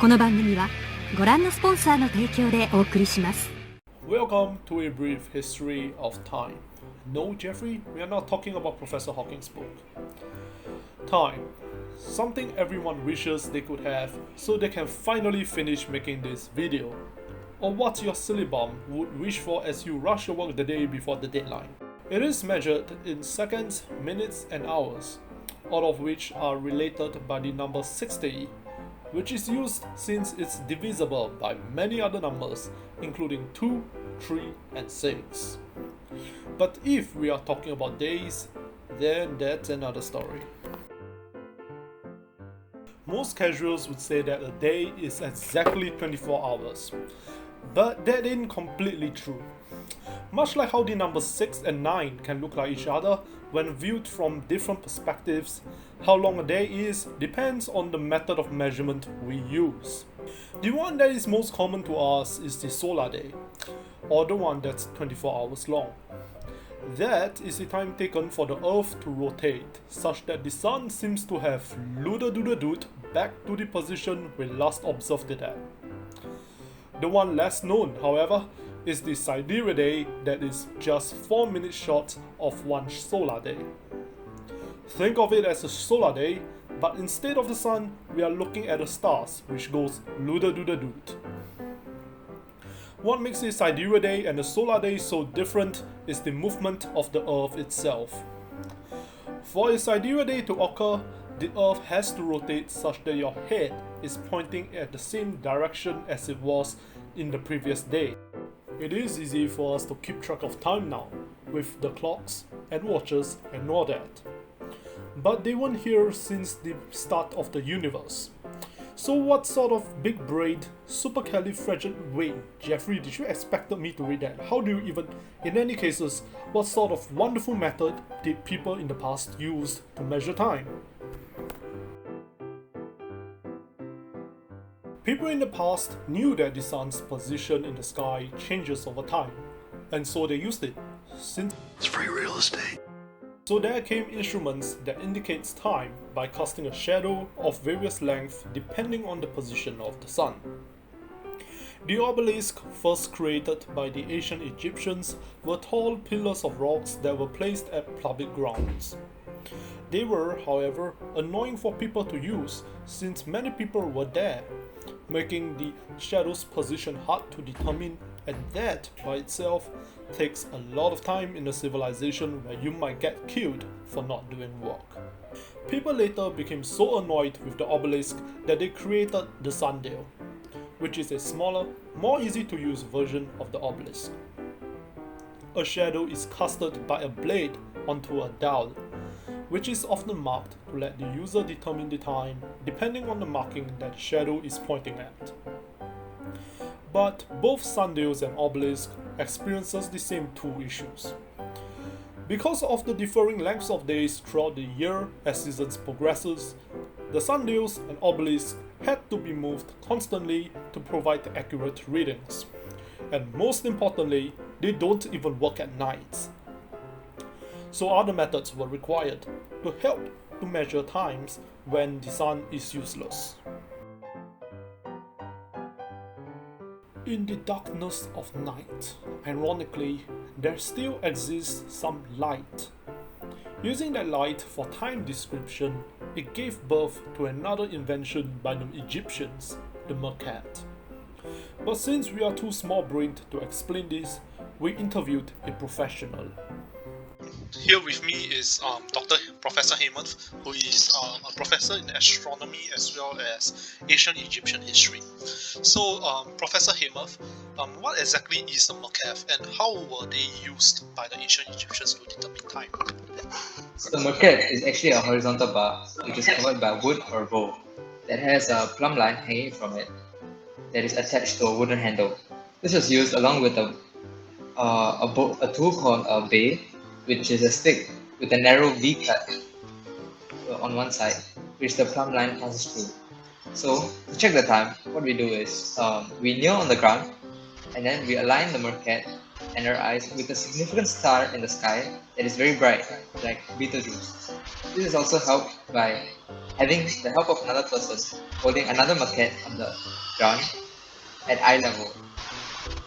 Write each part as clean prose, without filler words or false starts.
この番組はご覧のスポンサーの提供でお送りします。 Welcome to a brief history of time. No, Jeffrey, we are not talking about Professor Hawking's book. Time. Something everyone wishes they could have so they can finally finish making this video. Or what your silly bum would wish for as you rush your work the day before the deadline. It is measured in seconds, minutes and hours, all of which are related by the number 60, which is used since it's divisible by many other numbers, including 2, 3 and 6. But if we are talking about days, then that's another story. Most casuals would say that a day is exactly 24 hours, but that ain't completely true. Much like how the numbers 6 and 9 can look like each other when viewed from different perspectives, how long a day is depends on the method of measurement we use. The one that is most common to us is the solar day, or the one that's 24 hours long. That is the time taken for the Earth to rotate, such that the Sun seems to have luda-duda-doot back to the position we last observed it at. The one less known, however, is the Siberia day that is just 4 minutes short of one solar day. Think of it as a solar day, but instead of the sun, we are looking at the stars, which goes luda-duda-doot. What makes a Siberia day and a solar day so different is the movement of the Earth itself. For a Siberia day to occur, the Earth has to rotate such that your head is pointing at the same direction as it was in the previous day. It is easy for us to keep track of time now, with the clocks and watches and all that. But they weren't here since the start of the universe. So what sort of big-brained, wait, Jeffrey, did you expect me to read that? How do you even, in any cases, what sort of wonderful method did people in the past use to measure time? People in the past knew that the sun's position in the sky changes over time, and so they used it. It's free real estate. So there came instruments that indicates time by casting a shadow of various lengths depending on the position of the sun. The obelisk, first created by the ancient Egyptians, were tall pillars of rocks that were placed at public grounds. They were, however, annoying for people to use since many people were there, making the shadow's position hard to determine, and that by itself takes a lot of time in a civilization where you might get killed for not doing work. People later became so annoyed with the obelisk that they created the sundial, which is a smaller, more easy to use version of the obelisk. A shadow is casted by a blade onto a dial, which is often marked to let the user determine the time depending on the marking that the shadow is pointing at. But both sundials and obelisk experiences the same two issues. Because of the differing lengths of days throughout the year as seasons progresses, the sundials and obelisks had to be moved constantly to provide accurate readings. And most importantly, they don't even work at nights. So other methods were required to help to measure times when the sun is useless. In the darkness of night, ironically, there still exists some light. Using that light for time description, it gave birth to another invention by the Egyptians, the mercat. But since we are too small-brained to explain this, we interviewed a professional. Here with me is Professor Hemant, who is a professor in astronomy as well as ancient Egyptian history. So, Professor Hemant, what exactly is a mercat and how were they used by the ancient Egyptians to determine time? So the mercat is actually a horizontal bar which is covered by wood or bow that has a plumb line hanging from it that is attached to a wooden handle. This was used along with a tool called a bay, which is a stick with a narrow V cut on one side, which the plumb line passes through. So to check the time, what we do is we kneel on the ground and then we align the mercat and our eyes with a significant star in the sky that is very bright, like Betelgeuse. This is also helped by having the help of another person holding another maquette on the ground at eye level.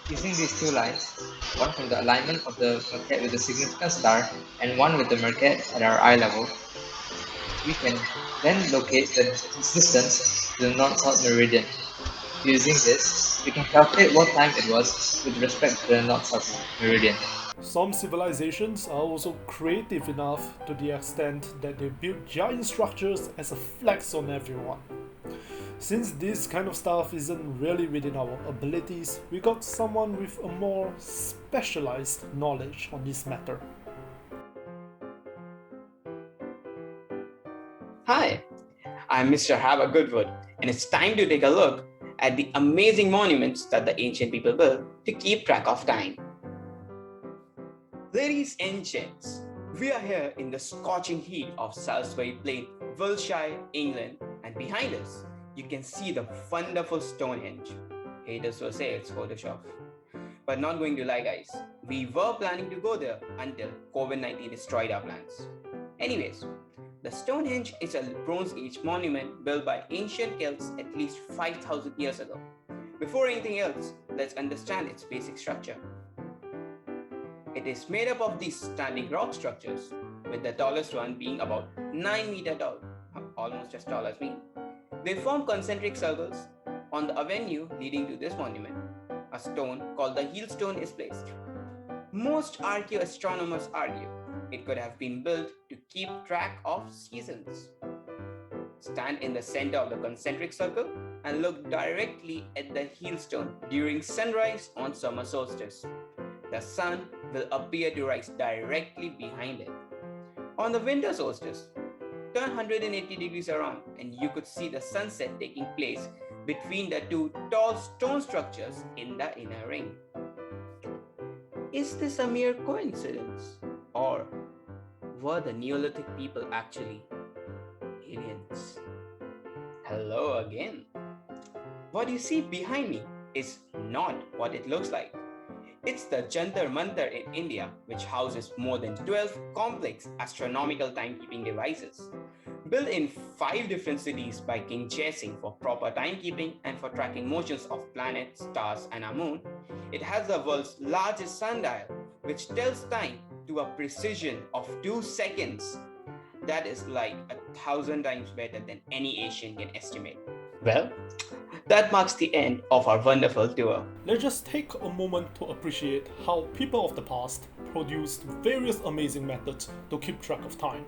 Using these two lines, one from the alignment of the maquette with the significant star and one with the maquette at our eye level, we can then locate the distance to the north-south meridian. Using this, we can calculate what time it was with respect to the north-south meridian. Some civilizations are also creative enough to the extent that they build giant structures as a flex on everyone. Since this kind of stuff isn't really within our abilities, we got someone with a more specialized knowledge on this matter. Hi, I'm Mr. Hava Goodwood, and it's time to take a look at the amazing monuments that the ancient people built to keep track of time. Ladies and gents, we are here in the scorching heat of Salisbury Plain, Wiltshire, England, and behind us, you can see the wonderful Stonehenge. Haters will say it's Photoshop. But not going to lie, guys, we were planning to go there until COVID-19 destroyed our plans. Anyways, the Stonehenge is a Bronze Age monument built by ancient Celts at least 5,000 years ago. Before anything else, let's understand its basic structure. It is made up of these standing rock structures, with the tallest one being about 9 meters tall, almost as tall as me. They form concentric circles. On the avenue leading to this monument, a stone called the heel stone is placed. Most archaeoastronomers argue it could have been built to keep track of seasons. Stand in the center of the concentric circle and look directly at the heel stone during sunrise on summer solstice. The sun will appear to rise directly behind it. On the winter solstice, turn 180 degrees around and you could see the sunset taking place between the two tall stone structures in the inner ring. Is this a mere coincidence? Or were the Neolithic people actually aliens? Hello again. What you see behind me is not what it looks like. It's the Jantar Mantar in India, which houses more than 12 complex astronomical timekeeping devices. Built in 5 different cities by King Jaising for proper timekeeping and for tracking motions of planets, stars, and our moon, it has the world's largest sundial, which tells time to a precision of 2 seconds. That is like 1,000 times better than any Asian can estimate. Well, that marks the end of our wonderful tour. Let's just take a moment to appreciate how people of the past produced various amazing methods to keep track of time.